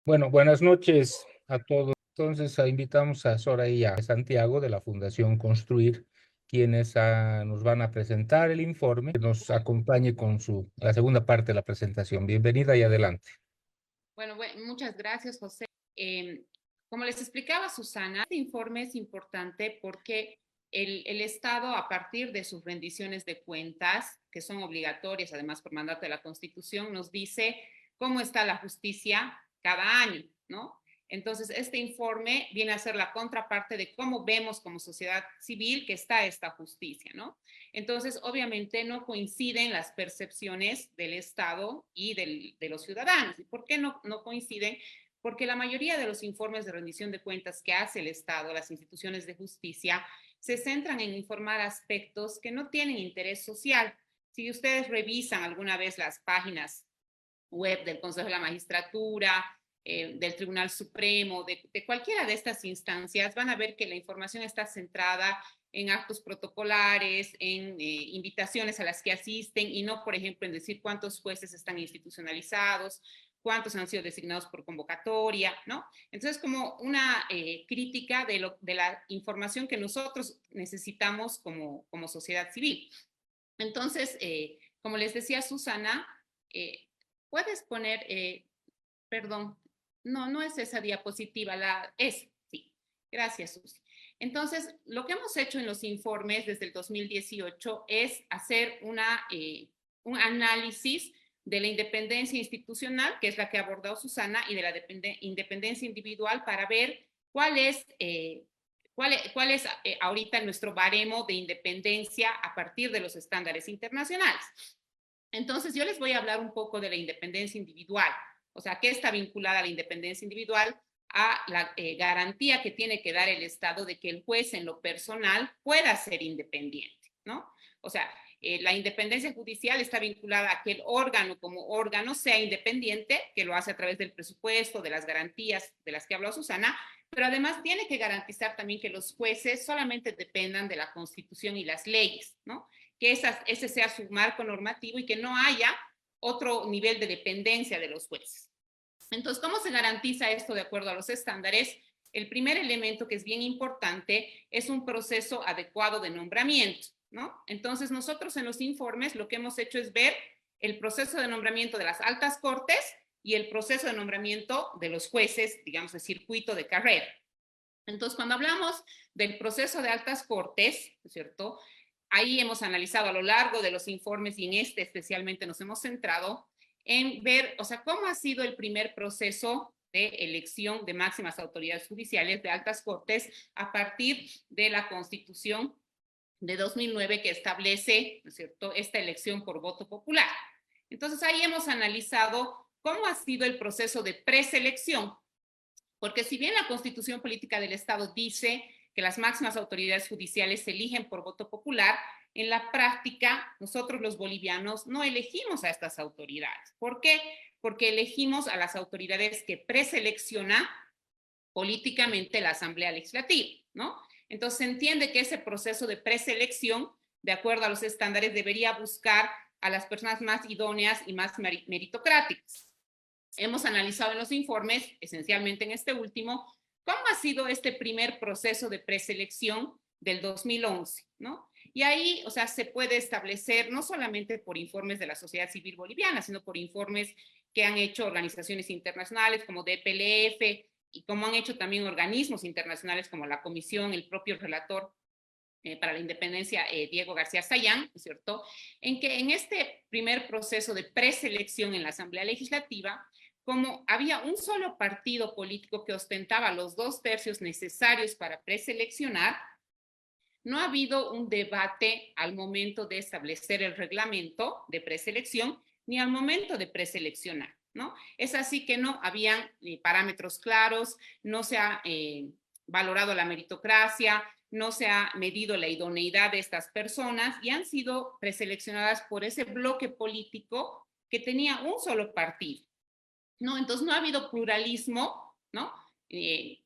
Bueno, buenas noches a todos. Entonces, invitamos a Sora y a Santiago de la Fundación Construir, quienes nos van a presentar el informe, que nos acompañe con la segunda parte de la presentación. Bienvenida y adelante. Bueno, muchas gracias, José. Eh, como les explicaba Susana, este informe es importante porque el Estado, a partir de sus rendiciones de cuentas, que son obligatorias, además por mandato de la Constitución, nos dice cómo está la justicia cada año, ¿no? Entonces, este informe viene a ser la contraparte de cómo vemos como sociedad civil que está esta justicia, ¿no? Entonces, obviamente no coinciden las percepciones del Estado y de los ciudadanos. ¿Y por qué no coinciden? Porque la mayoría de los informes de rendición de cuentas que hace el Estado, las instituciones de justicia, se centran en informar aspectos que no tienen interés social. Si ustedes revisan alguna vez las páginas web del Consejo de la Magistratura, del Tribunal Supremo, de cualquiera de estas instancias, van a ver que la información está centrada en actos protocolares, en invitaciones a las que asisten y no, por ejemplo, en decir cuántos jueces están institucionalizados, cuántos han sido designados por convocatoria, ¿no? Entonces, como una crítica de la información que nosotros necesitamos como sociedad civil. Entonces, como les decía Susana, puedes poner, perdón, no es esa diapositiva, sí, gracias, Susi. Entonces, lo que hemos hecho en los informes desde el 2018 es hacer un análisis de la independencia institucional, que es la que ha abordado Susana, y de la independencia individual para ver cuál es ahorita nuestro baremo de independencia a partir de los estándares internacionales. Entonces, yo les voy a hablar un poco de la independencia individual, o sea, qué está vinculada a la independencia individual, a la garantía que tiene que dar el Estado de que el juez en lo personal pueda ser independiente, ¿no? O sea, la independencia judicial está vinculada a que el órgano como órgano sea independiente, que lo hace a través del presupuesto, de las garantías de las que habló Susana, pero además tiene que garantizar también que los jueces solamente dependan de la Constitución y las leyes, ¿no? Que ese sea su marco normativo y que no haya otro nivel de dependencia de los jueces. Entonces, ¿cómo se garantiza esto de acuerdo a los estándares? El primer elemento que es bien importante es un proceso adecuado de nombramiento, ¿no? Entonces, nosotros en los informes lo que hemos hecho es ver el proceso de nombramiento de las altas cortes y el proceso de nombramiento de los jueces, digamos, de circuito de carrera. Entonces, cuando hablamos del proceso de altas cortes, ¿no es cierto? Ahí hemos analizado a lo largo de los informes y en este especialmente nos hemos centrado en ver, o sea, cómo ha sido el primer proceso de elección de máximas autoridades judiciales de altas cortes a partir de la Constitución de 2009 que establece, ¿no es cierto?, esta elección por voto popular. Entonces, ahí hemos analizado cómo ha sido el proceso de preselección, porque si bien la Constitución Política del Estado dice que las máximas autoridades judiciales se eligen por voto popular, en la práctica nosotros los bolivianos no elegimos a estas autoridades. ¿Por qué? Porque elegimos a las autoridades que preselecciona políticamente la Asamblea Legislativa, ¿no? Entonces se entiende que ese proceso de preselección, de acuerdo a los estándares, debería buscar a las personas más idóneas y más meritocráticas. Hemos analizado en los informes, esencialmente en este último, cómo ha sido este primer proceso de preselección del 2011, ¿no? Y ahí, o sea, se puede establecer no solamente por informes de la sociedad civil boliviana, sino por informes que han hecho organizaciones internacionales como DPLF y como han hecho también organismos internacionales como la Comisión, el propio relator para la independencia, Diego García Sayán, ¿no es cierto? En que en este primer proceso de preselección en la Asamblea Legislativa, como había un solo partido político que ostentaba los 2/3 necesarios para preseleccionar, no ha habido un debate al momento de establecer el reglamento de preselección ni al momento de preseleccionar, ¿no? Es así que no habían parámetros claros, no se ha valorado la meritocracia, no se ha medido la idoneidad de estas personas y han sido preseleccionadas por ese bloque político que tenía un solo partido, ¿no? Entonces no ha habido pluralismo, ¿no?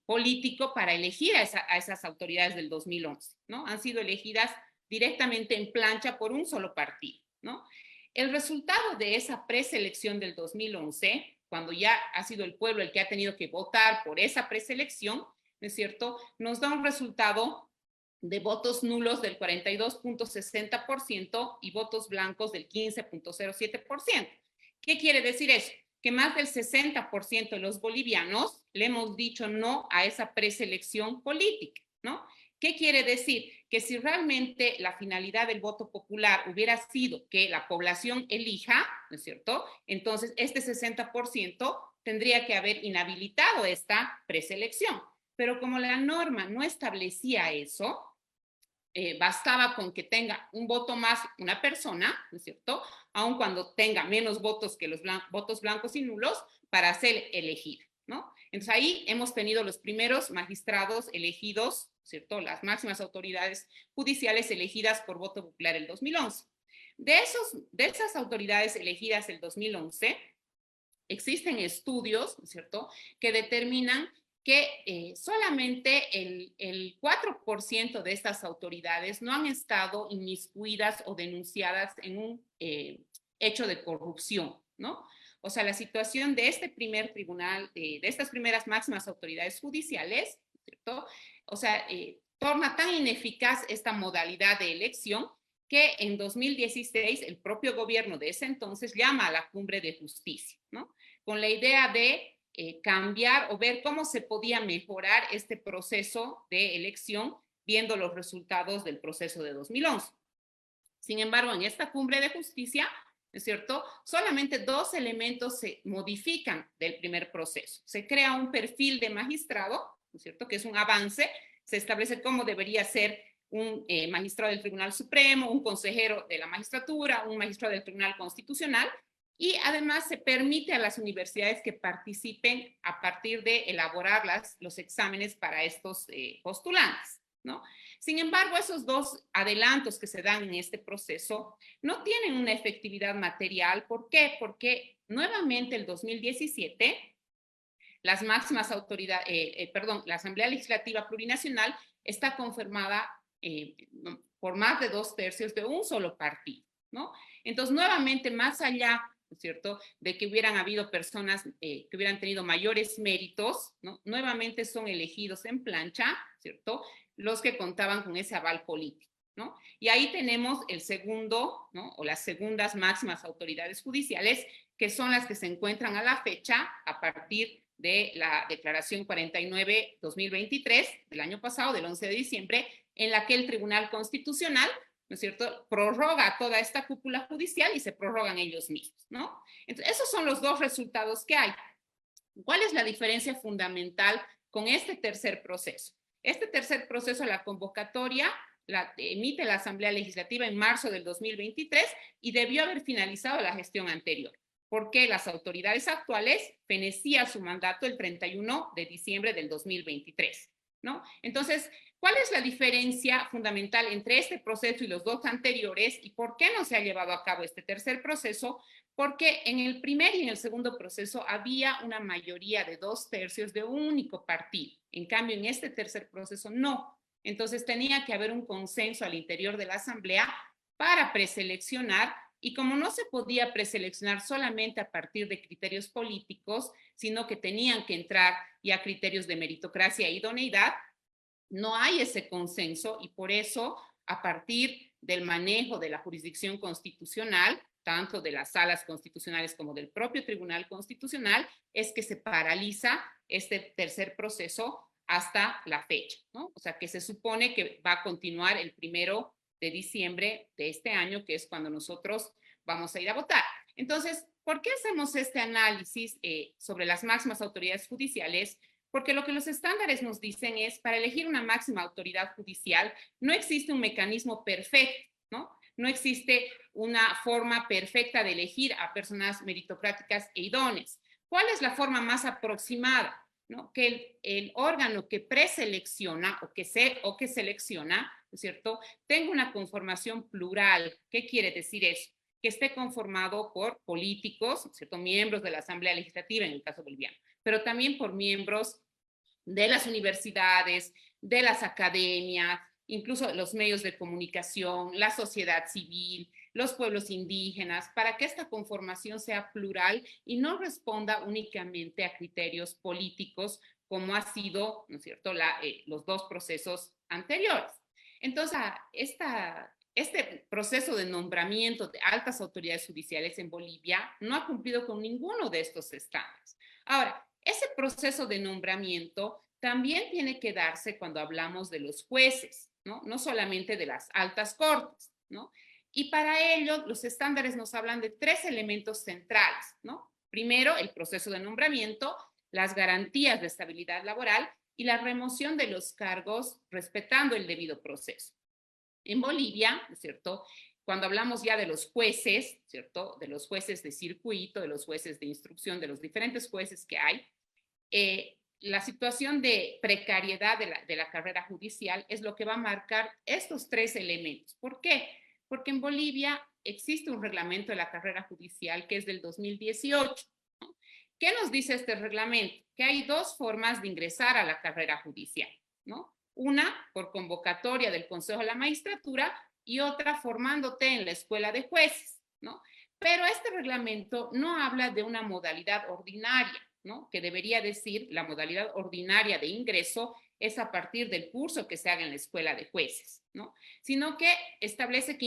Político para elegir a esas autoridades del 2011, ¿no? Han sido elegidas directamente en plancha por un solo partido, ¿no? El resultado de esa preselección del 2011 cuando ya ha sido el pueblo el que ha tenido que votar por esa preselección, ¿no es cierto?, nos da un resultado de votos nulos del 42.60% y votos blancos del 15.07%. ¿Qué quiere decir eso? Que más del 60% de los bolivianos le hemos dicho no a esa preselección política, ¿no? ¿Qué quiere decir? Que si realmente la finalidad del voto popular hubiera sido que la población elija, ¿no es cierto?, entonces este 60% tendría que haber inhabilitado esta preselección. Pero como la norma no establecía eso, bastaba con que tenga un voto más una persona, ¿no es cierto?, aun cuando tenga menos votos que los votos blancos y nulos, para ser elegida, ¿no? Entonces ahí hemos tenido los primeros magistrados elegidos, ¿cierto?, las máximas autoridades judiciales elegidas por voto popular el 2011. De esas autoridades elegidas el 2011, existen estudios, ¿no es cierto?, que determinan que solamente el 4% de estas autoridades no han estado inmiscuidas o denunciadas en un hecho de corrupción, ¿no? O sea, la situación de este primer tribunal, de estas primeras máximas autoridades judiciales, ¿cierto?, o sea, torna tan ineficaz esta modalidad de elección que en 2016 el propio gobierno de ese entonces llama a la cumbre de justicia, ¿no?, con la idea de cambiar o ver cómo se podía mejorar este proceso de elección viendo los resultados del proceso de 2011. Sin embargo, en esta cumbre de justicia, ¿no es cierto?, solamente 2 elementos se modifican del primer proceso. Se crea un perfil de magistrado, ¿no es cierto?, que es un avance, se establece cómo debería ser un magistrado del Tribunal Supremo, un consejero de la magistratura, un magistrado del Tribunal Constitucional, y además se permite a las universidades que participen a partir de elaborar los exámenes para estos postulantes, ¿no? Sin embargo, esos 2 adelantos que se dan en este proceso no tienen una efectividad material. ¿Por qué? Porque nuevamente el 2017, las máximas autoridades, la Asamblea Legislativa Plurinacional está conformada por más de 2/3 de un solo partido, ¿no? Entonces, nuevamente, más allá, ¿no es cierto?, de que hubieran habido personas que hubieran tenido mayores méritos, ¿no?, nuevamente son elegidos en plancha, ¿cierto?, los que contaban con ese aval político, ¿no? Y ahí tenemos el segundo, ¿no?, o las segundas máximas autoridades judiciales, que son las que se encuentran a la fecha a partir de la declaración 49/2023 del año pasado, del 11 de diciembre, en la que el Tribunal Constitucional, ¿no es cierto?, prorroga toda esta cúpula judicial y se prorrogan ellos mismos, ¿no? Entonces, esos son los 2 resultados que hay. ¿Cuál es la diferencia fundamental con este tercer proceso? Este tercer proceso, la convocatoria, la emite la Asamblea Legislativa en marzo del 2023 y debió haber finalizado la gestión anterior, porque las autoridades actuales fenecían su mandato el 31 de diciembre del 2023, ¿no? Entonces, ¿cuál es la diferencia fundamental entre este proceso y los 2 anteriores y por qué no se ha llevado a cabo este tercer proceso? Porque en el primer y en el segundo proceso había una mayoría de 2/3 de un único partido. En cambio, en este tercer proceso no. Entonces tenía que haber un consenso al interior de la Asamblea para preseleccionar, y como no se podía preseleccionar solamente a partir de criterios políticos, sino que tenían que entrar ya criterios de meritocracia e idoneidad, no hay ese consenso, y por eso, a partir del manejo de la jurisdicción constitucional, tanto de las salas constitucionales como del propio Tribunal Constitucional, es que se paraliza este tercer proceso hasta la fecha, ¿no? O sea, que se supone que va a continuar el 1 de diciembre de este año, que es cuando nosotros vamos a ir a votar. Entonces, ¿por qué hacemos este análisis sobre las máximas autoridades judiciales? Porque lo que los estándares nos dicen es, para elegir una máxima autoridad judicial, no existe un mecanismo perfecto, ¿no? No existe una forma perfecta de elegir a personas meritocráticas e idóneas. ¿Cuál es la forma más aproximada? ¿No? Que el órgano que preselecciona o que selecciona, ¿no es cierto?, tenga una conformación plural. ¿Qué quiere decir eso? Que esté conformado por políticos, ¿no es cierto?, miembros de la Asamblea Legislativa en el caso boliviano, pero también por miembros de las universidades, de las academias, incluso los medios de comunicación, la sociedad civil, los pueblos indígenas, para que esta conformación sea plural y no responda únicamente a criterios políticos como ha sido, ¿no es cierto?, los dos procesos anteriores. Entonces, este proceso de nombramiento de altas autoridades judiciales en Bolivia no ha cumplido con ninguno de estos estándares. Ahora, ese proceso de nombramiento también tiene que darse cuando hablamos de los jueces, ¿no? No solamente de las altas cortes, ¿no? Y para ello, los estándares nos hablan de tres elementos centrales, ¿no? Primero, el proceso de nombramiento, las garantías de estabilidad laboral y la remoción de los cargos respetando el debido proceso. En Bolivia, ¿cierto? Cuando hablamos ya de los jueces, ¿cierto? De los jueces de circuito, de los jueces de instrucción, de los diferentes jueces que hay, la situación de precariedad de la carrera judicial es lo que va a marcar estos tres elementos. ¿Por qué? Porque en Bolivia existe un reglamento de la carrera judicial que es del 2018. ¿No? ¿Qué nos dice este reglamento? Que hay dos formas de ingresar a la carrera judicial, ¿no? Una por convocatoria del Consejo de la Magistratura y otra formándote en la Escuela de Jueces, ¿no? Pero este reglamento no habla de una modalidad ordinaria, ¿no? Que debería decir la modalidad ordinaria de ingreso es a partir del curso que se haga en la Escuela de Jueces, ¿no? Sino que establece que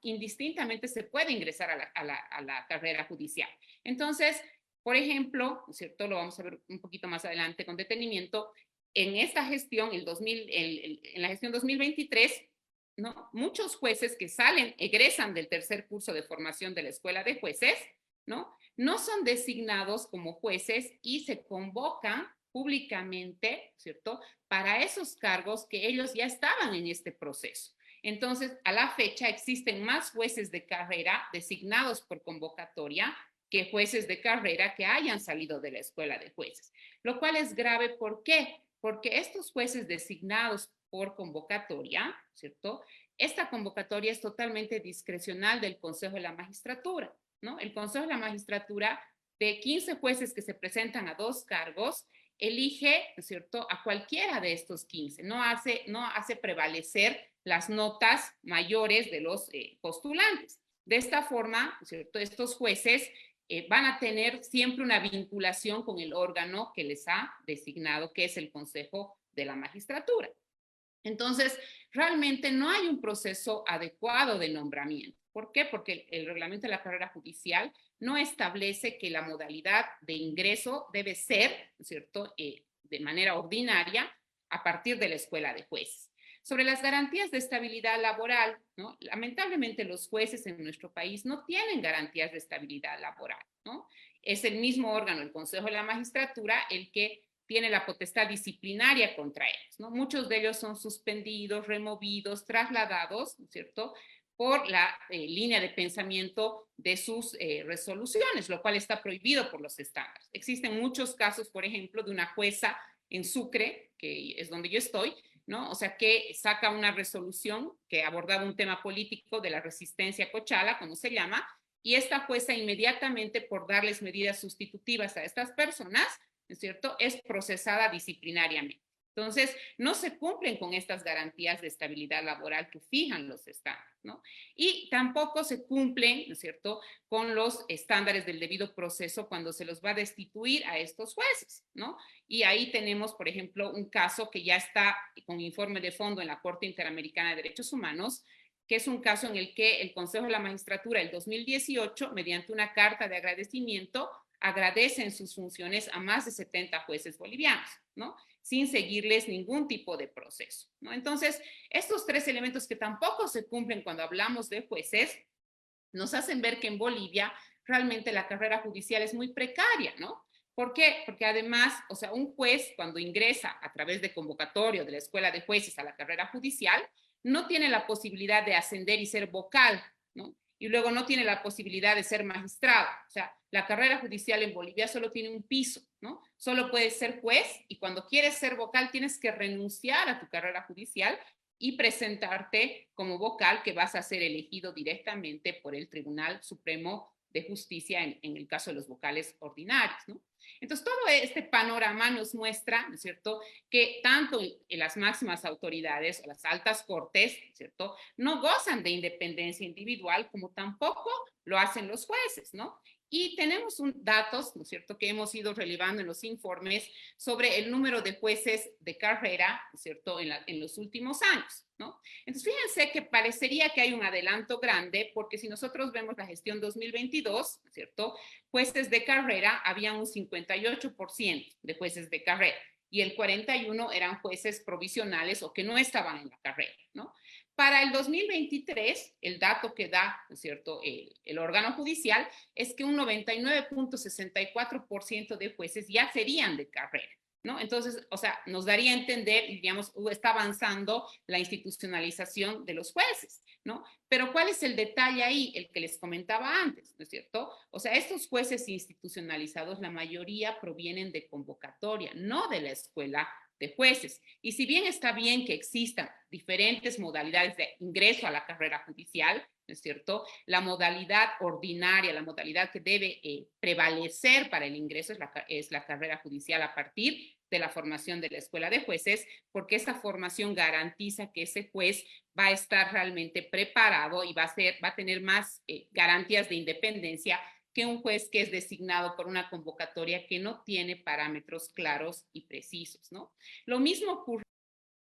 indistintamente se puede ingresar a la carrera judicial. Entonces, por ejemplo, ¿cierto? Lo vamos a ver un poquito más adelante con detenimiento. En esta gestión, en la gestión 2023, ¿no? Muchos jueces que egresan del tercer curso de formación de la Escuela de Jueces, ¿no? No son designados como jueces y se convocan públicamente, ¿cierto? Para esos cargos que ellos ya estaban en este proceso. Entonces, a la fecha existen más jueces de carrera designados por convocatoria que jueces de carrera que hayan salido de la Escuela de Jueces, lo cual es grave. ¿Por qué? Porque estos jueces designados por convocatoria, ¿cierto? Esta convocatoria es totalmente discrecional del Consejo de la Magistratura, ¿no? El Consejo de la Magistratura, de 15 jueces que se presentan a 2 cargos, elige, ¿no es cierto?, a cualquiera de estos 15, no hace prevalecer las notas mayores de los postulantes. De esta forma, ¿no es cierto?, estos jueces van a tener siempre una vinculación con el órgano que les ha designado, que es el Consejo de la Magistratura. Entonces, realmente no hay un proceso adecuado de nombramiento. ¿Por qué? Porque el reglamento de la carrera judicial no establece que la modalidad de ingreso debe ser, ¿no es cierto?, de manera ordinaria a partir de la Escuela de Jueces. Sobre las garantías de estabilidad laboral, ¿no? Lamentablemente los jueces en nuestro país no tienen garantías de estabilidad laboral, ¿no? Es el mismo órgano, el Consejo de la Magistratura, el que tiene la potestad disciplinaria contra ellos, ¿no? Muchos de ellos son suspendidos, removidos, trasladados, ¿no es cierto?, por la línea de pensamiento de sus resoluciones, lo cual está prohibido por los estándares. Existen muchos casos, por ejemplo, de una jueza en Sucre, que es donde yo estoy, ¿no? O sea, que saca una resolución que abordaba un tema político de la resistencia cochala, como se llama, y esta jueza inmediatamente por darles medidas sustitutivas a estas personas, ¿no es cierto?, es procesada disciplinariamente. Entonces, no se cumplen con estas garantías de estabilidad laboral que fijan los estándares, ¿no? Y tampoco se cumplen, ¿no es cierto?, con los estándares del debido proceso cuando se los va a destituir a estos jueces, ¿no? Y ahí tenemos, por ejemplo, un caso que ya está con informe de fondo en la Corte Interamericana de Derechos Humanos, que es un caso en el que el Consejo de la Magistratura, el 2018, mediante una carta de agradecimiento, agradecen sus funciones a más de 70 jueces bolivianos, ¿no?, sin seguirles ningún tipo de proceso, ¿no? Entonces, estos tres elementos que tampoco se cumplen cuando hablamos de jueces, nos hacen ver que en Bolivia realmente la carrera judicial es muy precaria, ¿no? ¿Por qué? Porque además, o sea, un juez cuando ingresa a través de convocatorio de la Escuela de Jueces a la carrera judicial, no tiene la posibilidad de ascender y ser vocal, ¿no? Y luego no tiene la posibilidad de ser magistrado. O sea, la carrera judicial en Bolivia solo tiene un piso, ¿no? Solo puedes ser juez y cuando quieres ser vocal tienes que renunciar a tu carrera judicial y presentarte como vocal, que vas a ser elegido directamente por el Tribunal Supremo de Justicia en el caso de los vocales ordinarios, ¿no? Entonces, todo este panorama nos muestra, ¿no es cierto?, que tanto en las máximas autoridades o las altas cortes, ¿cierto?, no gozan de independencia individual como tampoco lo hacen los jueces, ¿no? Y tenemos datos, ¿no es cierto?, que hemos ido relevando en los informes sobre el número de jueces de carrera, ¿no es cierto?, en los últimos años, ¿no? Entonces, fíjense que parecería que hay un adelanto grande, porque si nosotros vemos la gestión 2022, ¿no es cierto?, jueces de carrera, había un 58% de jueces de carrera y el 41% eran jueces provisionales o que no estaban en la carrera, ¿no? Para el 2023, el dato que da, ¿no es cierto?, el órgano judicial es que un 99.64% de jueces ya serían de carrera, ¿no? Entonces, o sea, nos daría a entender, digamos, está avanzando la institucionalización de los jueces, ¿no? Pero ¿cuál es el detalle ahí? El que les comentaba antes, ¿no es cierto? O sea, estos jueces institucionalizados, la mayoría provienen de convocatoria, no de la escuela de jueces. Y si bien está bien que existan diferentes modalidades de ingreso a la carrera judicial, ¿no es cierto?, la modalidad ordinaria, la modalidad que debe prevalecer para el ingreso es la carrera judicial a partir de la formación de la escuela de jueces, porque esta formación garantiza que ese juez va a estar realmente preparado y va a tener más garantías de independencia que un juez que es designado por una convocatoria que no tiene parámetros claros y precisos, ¿no? Lo mismo ocurre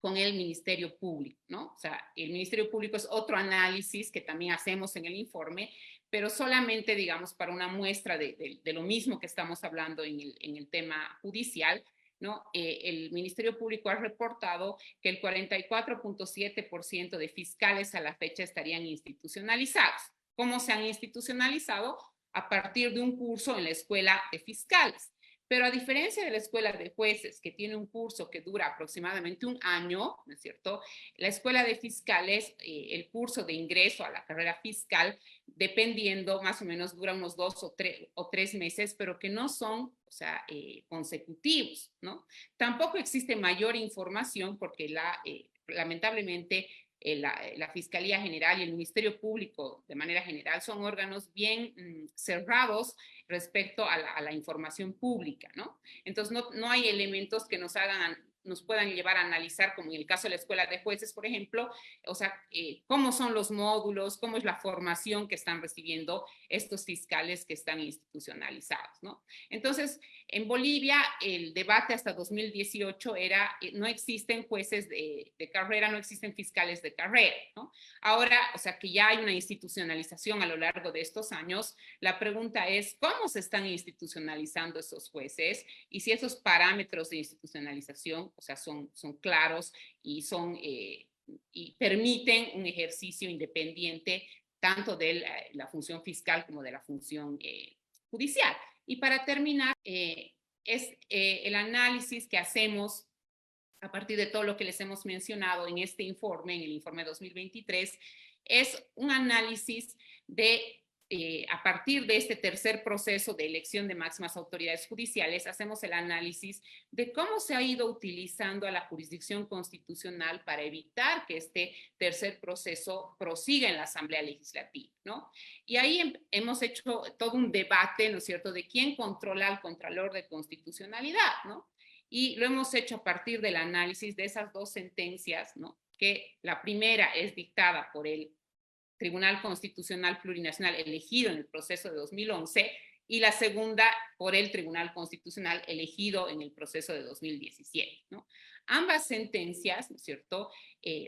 con el Ministerio Público, ¿no? O sea, el Ministerio Público es otro análisis que también hacemos en el informe, pero solamente, digamos, para una muestra de lo mismo que estamos hablando en el tema judicial, ¿no? El Ministerio Público ha reportado que el 44.7% de fiscales a la fecha estarían institucionalizados. ¿Cómo se han institucionalizado? A partir de un curso en la Escuela de Fiscales. Pero a diferencia de la Escuela de Jueces, que tiene un curso que dura aproximadamente un año, ¿no es cierto?, la Escuela de Fiscales, el curso de ingreso a la carrera fiscal, dependiendo, más o menos dura unos 2 o 3 meses, pero que no son, o sea, consecutivos, ¿no? Tampoco existe mayor información porque lamentablemente la Fiscalía General y el Ministerio Público de manera general son órganos bien cerrados respecto a la información pública, ¿no? Entonces no hay elementos que nos puedan llevar a analizar, como en el caso de la Escuela de Jueces, por ejemplo, o sea, cómo son los módulos, cómo es la formación que están recibiendo estos fiscales que están institucionalizados, ¿no? Entonces, en Bolivia, el debate hasta 2018 era, no existen jueces de carrera, no existen fiscales de carrera, ¿no? Ahora, o sea, que ya hay una institucionalización a lo largo de estos años, la pregunta es, ¿cómo se están institucionalizando esos jueces? Y si esos parámetros de institucionalización, o sea, son claros y y permiten un ejercicio independiente tanto de la función fiscal como de la función judicial. Y para terminar, el análisis que hacemos a partir de todo lo que les hemos mencionado en este informe, en el informe 2023, es un análisis a partir de este tercer proceso de elección de máximas autoridades judiciales, hacemos el análisis de cómo se ha ido utilizando a la jurisdicción constitucional para evitar que este tercer proceso prosiga en la Asamblea Legislativa, ¿no? Y ahí hemos hecho todo un debate, ¿no es cierto?, de quién controla al Contralor de Constitucionalidad, ¿no? Y lo hemos hecho a partir del análisis de esas dos sentencias, ¿no? Que la primera es dictada por el Tribunal Constitucional Plurinacional elegido en el proceso de 2011 y la segunda por el Tribunal Constitucional elegido en el proceso de 2017, ¿no? Ambas sentencias, ¿no es cierto?,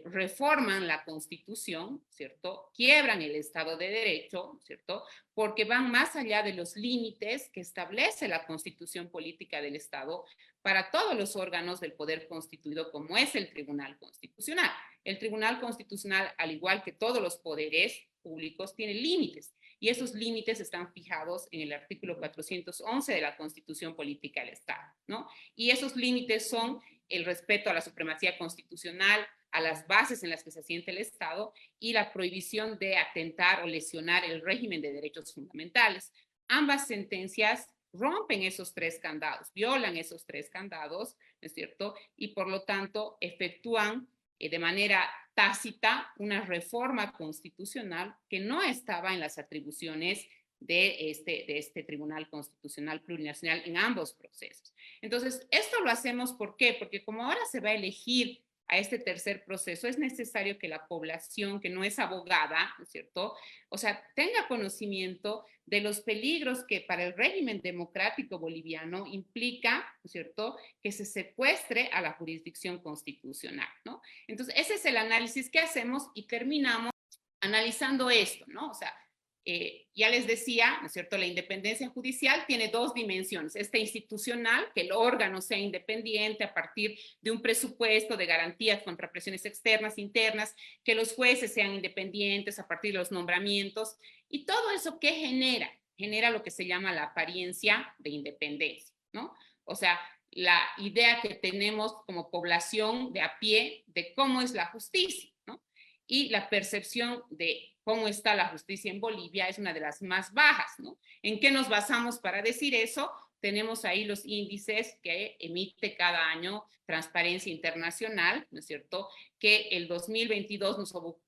reforman la Constitución, ¿cierto?, quiebran el Estado de Derecho, ¿cierto?, porque van más allá de los límites que establece la Constitución Política del Estado para todos los órganos del poder constituido, como es el Tribunal Constitucional. El Tribunal Constitucional, al igual que todos los poderes públicos, tiene límites, y esos límites están fijados en el artículo 411 de la Constitución Política del Estado, ¿no? Y esos límites son el respeto a la supremacía constitucional, a las bases en las que se asienta el Estado y la prohibición de atentar o lesionar el régimen de derechos fundamentales. Ambas sentencias rompen esos tres candados, violan esos tres candados, ¿no es cierto? Y por lo tanto efectúan de manera tácita una reforma constitucional que no estaba en las atribuciones de este Tribunal Constitucional Plurinacional en ambos procesos. Entonces, esto lo hacemos ¿por qué? Porque como ahora se va a elegir a este tercer proceso, es necesario que la población que no es abogada, ¿no es cierto? O sea, tenga conocimiento de los peligros que para el régimen democrático boliviano implica, ¿no es cierto?, que se secuestre a la jurisdicción constitucional, ¿no? Entonces, ese es el análisis que hacemos y terminamos analizando esto, ¿no? O sea, ya les decía, ¿no es cierto?, la independencia judicial tiene dos dimensiones. Esta institucional, que el órgano sea independiente a partir de un presupuesto de garantías contra presiones externas, internas, que los jueces sean independientes a partir de los nombramientos, y todo eso, ¿qué genera? Genera lo que se llama la apariencia de independencia, ¿no? O sea, la idea que tenemos como población de a pie de cómo es la justicia, ¿no? Y la percepción de cómo está la justicia en Bolivia es una de las más bajas, ¿no? ¿En qué nos basamos para decir eso? Tenemos ahí los índices que emite cada año Transparencia Internacional, ¿no es cierto? Que el 2022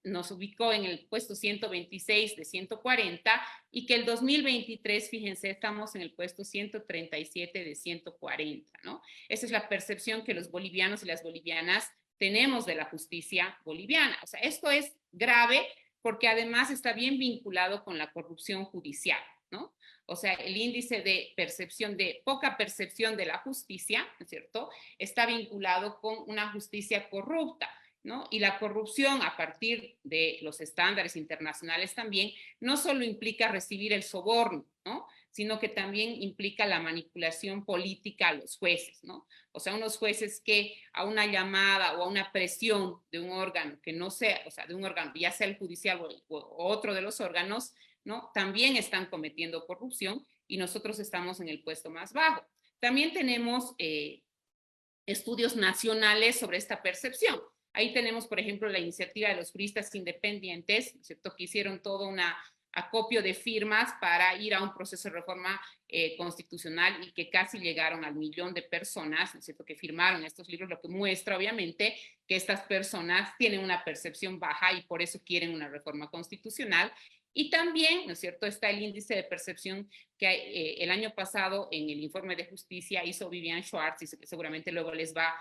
nos ubicó en el puesto 126 de 140 y que el 2023, fíjense, estamos en el puesto 137 de 140, ¿no? Esa es la percepción que los bolivianos y las bolivianas tenemos de la justicia boliviana. O sea, esto es grave porque además está bien vinculado con la corrupción judicial, ¿no? O sea, el índice de percepción, de poca percepción de la justicia, ¿no es cierto?, está vinculado con una justicia corrupta, ¿no? Y la corrupción a partir de los estándares internacionales también no solo implica recibir el soborno, ¿no?, sino que también implica la manipulación política a los jueces, ¿no? O sea, unos jueces que a una llamada o a una presión de un órgano que no sea, o sea, de un órgano, ya sea el judicial o otro de los órganos, ¿no?, también están cometiendo corrupción y nosotros estamos en el puesto más bajo. También tenemos estudios nacionales sobre esta percepción. Ahí tenemos, por ejemplo, la iniciativa de los juristas independientes, ¿cierto?, que hicieron todo un acopio de firmas para ir a un proceso de reforma constitucional y que casi llegaron al 1.000.000 de personas, ¿no es cierto?, que firmaron estos libros, lo que muestra obviamente que estas personas tienen una percepción baja y por eso quieren una reforma constitucional. Y también, ¿no es cierto?, está el índice de percepción que el año pasado en el informe de justicia hizo Vivian Schwartz, y seguramente luego les va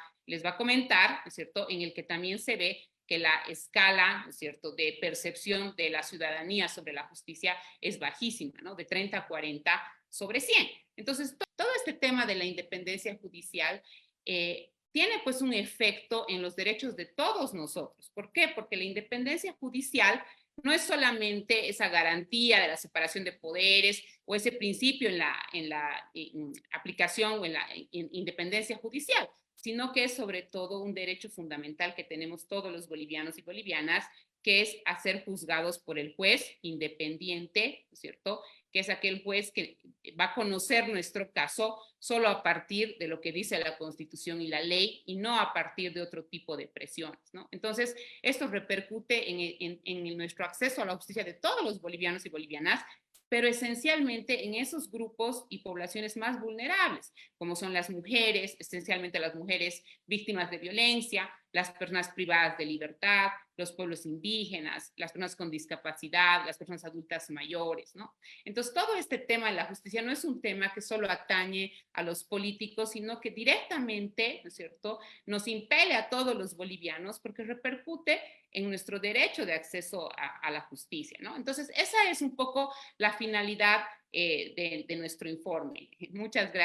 a comentar, ¿no es cierto?, en el que también se ve que la escala, ¿no es cierto?, de percepción de la ciudadanía sobre la justicia es bajísima, ¿no?, de 30 a 40 sobre 100. Entonces, todo este tema de la independencia judicial tiene pues un efecto en los derechos de todos nosotros. ¿Por qué? Porque la independencia judicial no es solamente esa garantía de la separación de poderes o ese principio en la aplicación o en la independencia judicial, sino que es sobre todo un derecho fundamental que tenemos todos los bolivianos y bolivianas, que es a ser juzgados por el juez independiente, ¿no es cierto?, que es aquel juez que va a conocer nuestro caso solo a partir de lo que dice la Constitución y la ley y no a partir de otro tipo de presiones, ¿no? Entonces, esto repercute en nuestro acceso a la justicia de todos los bolivianos y bolivianas, pero esencialmente en esos grupos y poblaciones más vulnerables, como son las mujeres, esencialmente las mujeres víctimas de violencia, las personas privadas de libertad, los pueblos indígenas, las personas con discapacidad, las personas adultas mayores, ¿no? Entonces, todo este tema de la justicia no es un tema que solo atañe a los políticos, sino que directamente, ¿no es cierto?, nos impele a todos los bolivianos porque repercute en nuestro derecho de acceso a la justicia, ¿no? Entonces, esa es un poco la finalidad de nuestro informe. Muchas gracias.